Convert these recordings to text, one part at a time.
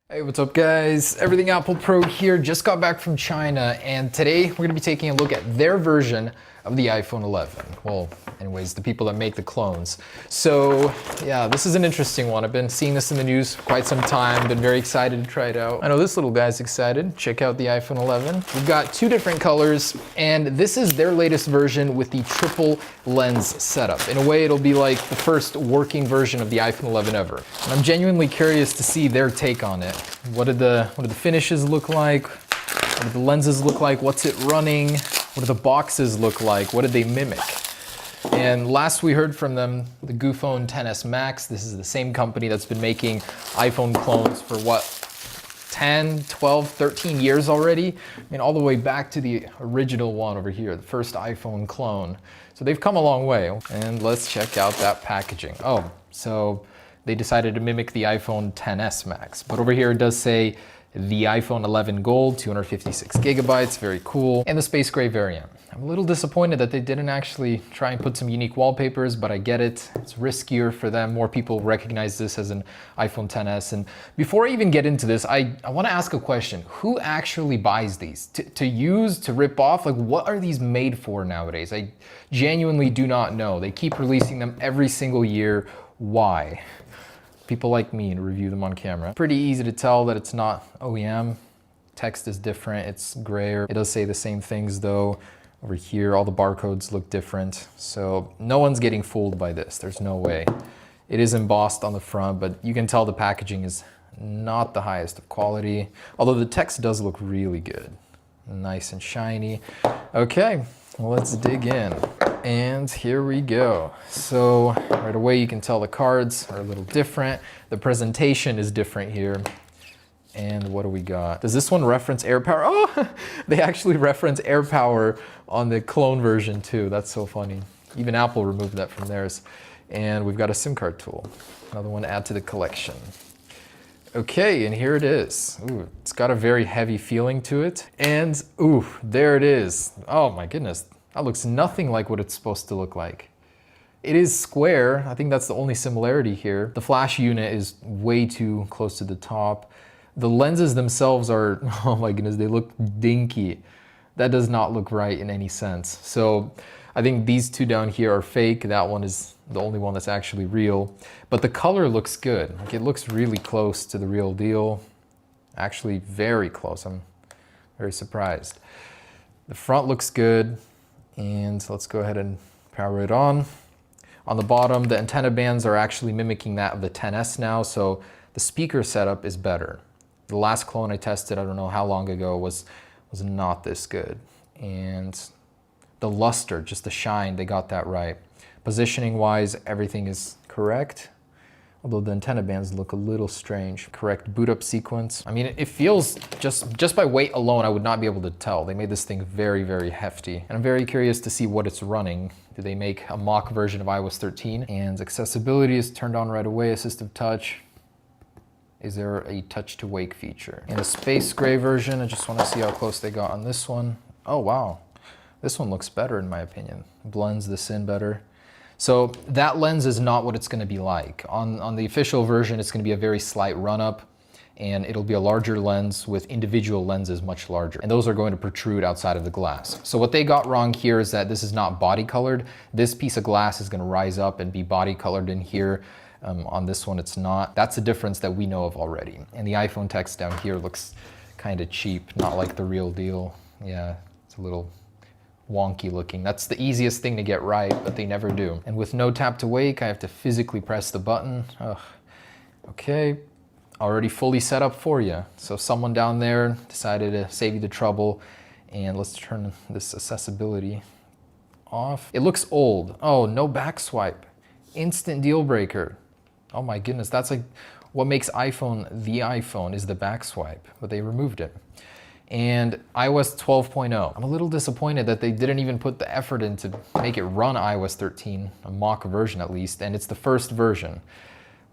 Hey, what's up guys? Everything Apple Pro here. Just got back from China and today we're going to be taking a look at their version of the iPhone 11. Well, anyways, the people that make the clones. So yeah, this is an interesting one. I've been seeing this in the news for quite some time. Been very excited to try it out. I know this little guy's excited. Check out the iPhone 11. We've got two different colors and this is their latest version with the triple lens setup. In a way, it'll be like the first working version of the iPhone 11 ever. And I'm genuinely curious to see their take on it. What did the finishes look like? What did the lenses look like? What's it running? What do the boxes look like? What did they mimic? And last we heard from them, the Goophone XS Max. This is the same company that's been making iPhone clones for what, 10, 12, 13 years already? I mean, all the way back to the original one over here, the first iPhone clone. So they've come a long way. And let's check out that packaging. Oh, so they decided to mimic the iPhone XS Max. But over here it does say the iPhone 11 Gold, 256 gigabytes, very cool, and the space gray variant. I'm a little disappointed that they didn't actually try and put some unique wallpapers, but I get it. It's riskier for them. More people recognize this as an iPhone XS. And before I even get into this, I want to ask a question. Who actually buys these? To use, to rip off? Like, what are these made for nowadays? I genuinely do not know. They keep releasing them every single year. Why? People like me to review them on camera. Pretty easy to tell that it's not OEM. Text is different, it's grayer. It does say the same things though. Over here, all the barcodes look different. So no one's getting fooled by this, there's no way. It is embossed on the front, but you can tell the packaging is not the highest of quality. Although the text does look really good. Nice and shiny. Okay, well, let's dig in. And here we go. So right away you can tell the cards are a little different. The presentation is different here. And what do we got? Does this one reference AirPower? Oh, they actually reference AirPower on the clone version too. That's so funny. Even Apple removed that from theirs. And we've got a SIM card tool. Another one to add to the collection. Okay, and here it is. Ooh, it's got a very heavy feeling to it. And ooh, there it is. Oh my goodness. That looks nothing like what it's supposed to look like. It is square. I think that's the only similarity here. The flash unit is way too close to the top. The lenses themselves are, oh my goodness, they look dinky. That does not look right in any sense. So I think these two down here are fake. That one is the only one that's actually real. But the color looks good. Like, it looks really close to the real deal. Actually very close. I'm very surprised. The front looks good. And let's go ahead and power it on. On the bottom, the antenna bands are actually mimicking that of the XS now, so the speaker setup is better. The last clone I tested, I don't know how long ago, was not this good. And the luster, just the shine, they got that right. Positioning wise, everything is correct. Although the antenna bands look a little strange. Correct boot up sequence. I mean, it feels, just by weight alone, I would not be able to tell. They made this thing very, very hefty. And I'm very curious to see what it's running. Did they make a mock version of iOS 13? And accessibility is turned on right away, assistive touch. Is there a touch to wake feature? In the space gray version, I just want to see how close they got on this one. Oh, wow. This one looks better in my opinion. Blends this in better. So that lens is not what it's going to be like. On the official version, it's going to be a very slight run-up, and it'll be a larger lens with individual lenses much larger. And those are going to protrude outside of the glass. So what they got wrong here is that this is not body colored. This piece of glass is going to rise up and be body colored in here. On this one, it's not. That's a difference that we know of already. And the iPhone text down here looks kind of cheap, not like the real deal. Yeah, it's a little wonky looking. That's the easiest thing to get right, but they never do. And with no tap to wake, I have to physically press the button. Ugh. Okay, already fully set up for you. So someone down there decided to save you the trouble, and let's turn this accessibility off. It looks old. Oh, no back swipe. Instant deal breaker. Oh my goodness, that's like what makes iPhone the iPhone, is the back swipe, but they removed it. And iOS 12.0. I'm a little disappointed that they didn't even put the effort in to make it run iOS 13, a mock version at least, and it's the first version.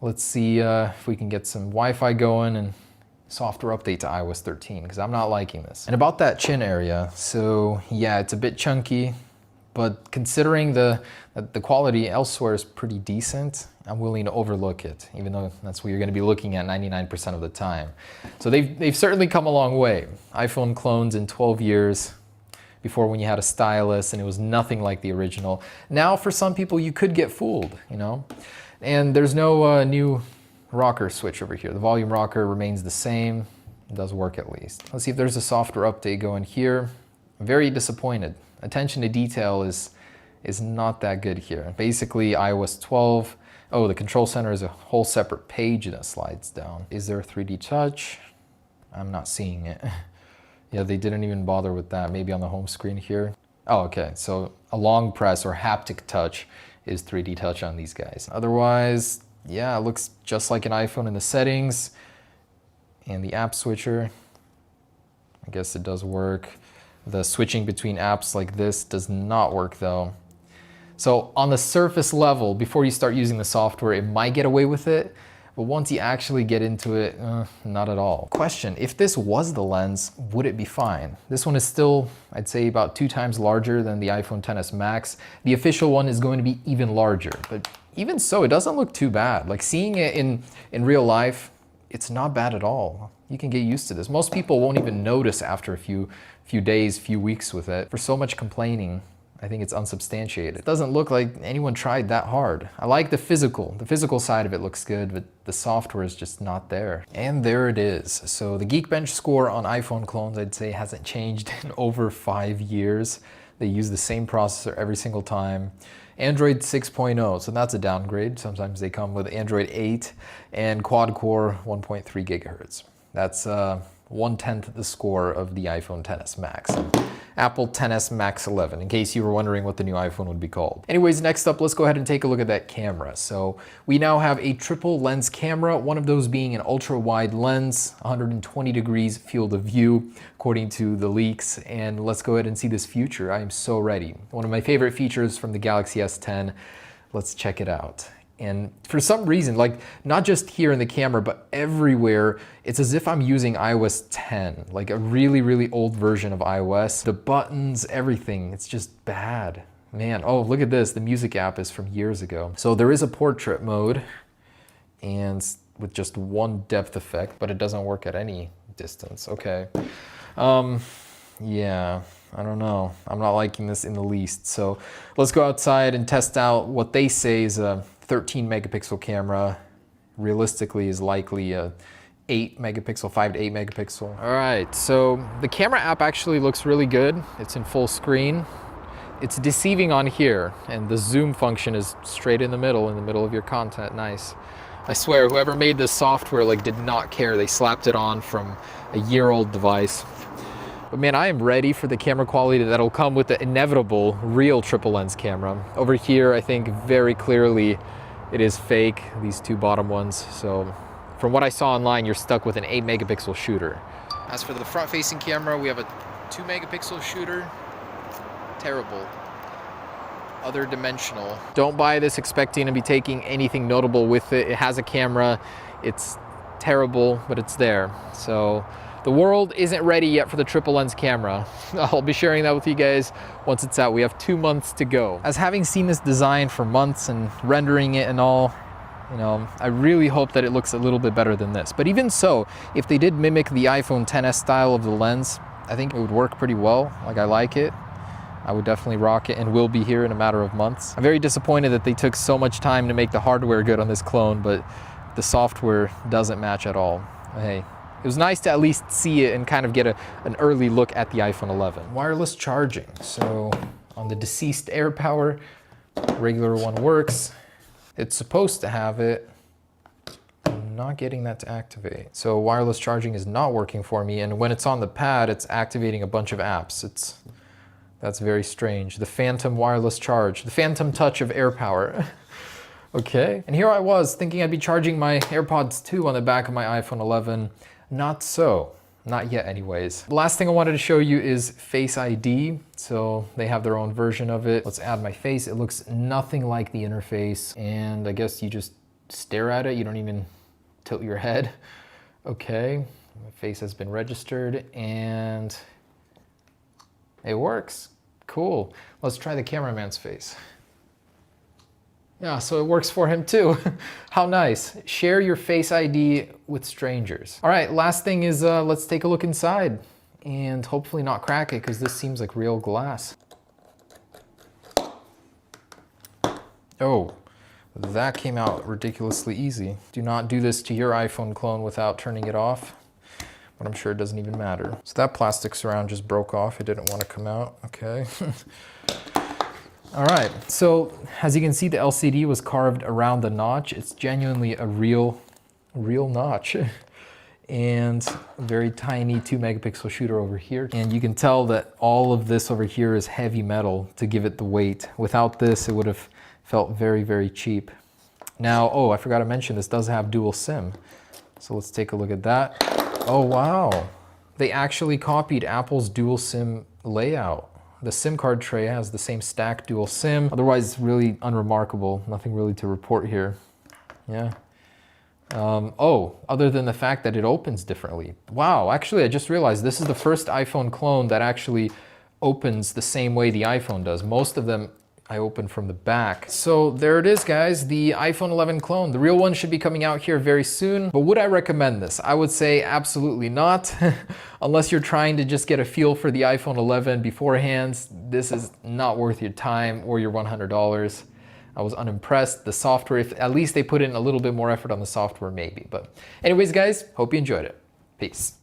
Let's see if we can get some Wi-Fi going and software update to iOS 13, because I'm not liking this. And about that chin area, so yeah, it's a bit chunky, but considering the quality elsewhere is pretty decent, I'm willing to overlook it, even though that's what you're going to be looking at 99% of the time. So they've certainly come a long way. iPhone clones in 12 years, before when you had a stylus and it was nothing like the original. Now for some people you could get fooled, you know? And there's no new rocker switch over here. The volume rocker remains the same. It does work at least. Let's see if there's a software update going here. I'm very disappointed. Attention to detail is not that good here. Basically iOS 12. Oh, the control center is a whole separate page that slides down. Is there 3D touch? I'm not seeing it. Yeah, they didn't even bother with that. Maybe on the home screen here. Oh, okay. So a long press or haptic touch is 3D touch on these guys. Otherwise, yeah, it looks just like an iPhone in the settings. And the app switcher, I guess it does work. The switching between apps like this does not work though. So on the surface level, before you start using the software, it might get away with it. But once you actually get into it, not at all. Question, if this was the lens, would it be fine? This one is still, I'd say, about 2 times larger than the iPhone XS Max. The official one is going to be even larger, but even so, it doesn't look too bad. Like seeing it in real life, it's not bad at all. You can get used to this. Most people won't even notice after a few days, few weeks with it. For so much complaining, I think it's unsubstantiated. It doesn't look like anyone tried that hard. I like the physical side of it looks good, but the software is just not there. And there it is. So the Geekbench score on iPhone clones, I'd say, hasn't changed in over 5 years. They use the same processor every single time. Android 6.0, so that's a downgrade. Sometimes they come with Android 8 and quad-core 1.3 gigahertz. That's 1/10 the score of the iPhone XS Max. Apple XS Max 11, in case you were wondering what the new iPhone would be called. Anyways, next up, let's go ahead and take a look at that camera. So we now have a triple lens camera, one of those being an ultra wide lens, 120 degrees field of view, according to the leaks. And let's go ahead and see this feature. I am so ready. One of my favorite features from the Galaxy S10. Let's check it out. And for some reason, like not just here in the camera, but everywhere, it's as if I'm using iOS 10, like a really, really old version of iOS. The buttons, everything, it's just bad. Man, oh, look at this. The music app is from years ago. So there is a portrait mode and with just one depth effect, but it doesn't work at any distance. Okay. Yeah, I don't know. I'm not liking this in the least. So let's go outside and test out what they say is a 13 megapixel camera. Realistically is likely a 8 megapixel, 5 to 8 megapixel. All right, so the camera app actually looks really good. It's in full screen. It's deceiving on here, and the zoom function is straight in the middle of your content. Nice. I swear, whoever made this software like did not care. They slapped it on from a year-old device. But man, I am ready for the camera quality that'll come with the inevitable real triple lens camera. Over here, I think very clearly it is fake, these two bottom ones. So from what I saw online, you're stuck with an 8 megapixel shooter. As for the front facing camera, we have a 2 megapixel shooter. Terrible. Other dimensional. Don't buy this expecting to be taking anything notable with it. It has a camera. It's terrible, but it's there. So the world isn't ready yet for the triple lens camera. I'll be sharing that with you guys once it's out. We have 2 months to go. As having seen this design for months and rendering it and all, you know, I really hope that it looks a little bit better than this. But even so, if they did mimic the iPhone XS style of the lens, I think it would work pretty well. Like, I like it. I would definitely rock it and will be here in a matter of months. I'm very disappointed that they took so much time to make the hardware good on this clone, but the software doesn't match at all. Hey, it was nice to at least see it and kind of get an early look at the iPhone 11. Wireless charging. So on the deceased AirPower, regular one works. It's supposed to have it. I'm not getting that to activate. So wireless charging is not working for me, and when it's on the pad, it's activating a bunch of apps. That's very strange. The phantom wireless charge, the phantom touch of AirPower. Okay, and here I was thinking I'd be charging my AirPods 2 on the back of my iPhone 11. Not so, not yet anyways. The last thing I wanted to show you is Face ID. So they have their own version of it. Let's add my face. It looks nothing like the interface, and I guess you just stare at it. You don't even tilt your head. Okay, my face has been registered and it works. Cool. Let's try the cameraman's face. Yeah, so it works for him too. How nice. Share your Face ID with strangers. All right, last thing is let's take a look inside and hopefully not crack it because this seems like real glass. Oh, that came out ridiculously easy. Do not do this to your iPhone clone without turning it off, but I'm sure it doesn't even matter. So that plastic surround just broke off. It didn't want to come out, okay. All right, so as you can see, the LCD was carved around the notch. It's genuinely a real notch. And a very tiny 2-megapixel shooter over here. And you can tell that all of this over here is heavy metal to give it the weight. Without this, it would have felt very, very cheap. Now, oh, I forgot to mention, this does have dual SIM. So let's take a look at that. Oh, wow. They actually copied Apple's dual SIM layout. The SIM card tray has the same stack dual SIM. Otherwise, it's really unremarkable. Nothing really to report here. Yeah. Oh, other than the fact that it opens differently. Wow, actually, I just realized this is the first iPhone clone that actually opens the same way the iPhone does. Most of them I open from the back. So there it is, guys, the iPhone 11 clone. The real one should be coming out here very soon. But would I recommend this? I would say absolutely not. Unless you're trying to just get a feel for the iPhone 11 beforehand, this is not worth your time or your $100. I was unimpressed. The software, if at least they put in a little bit more effort on the software, maybe. But anyways, guys, hope you enjoyed it. Peace.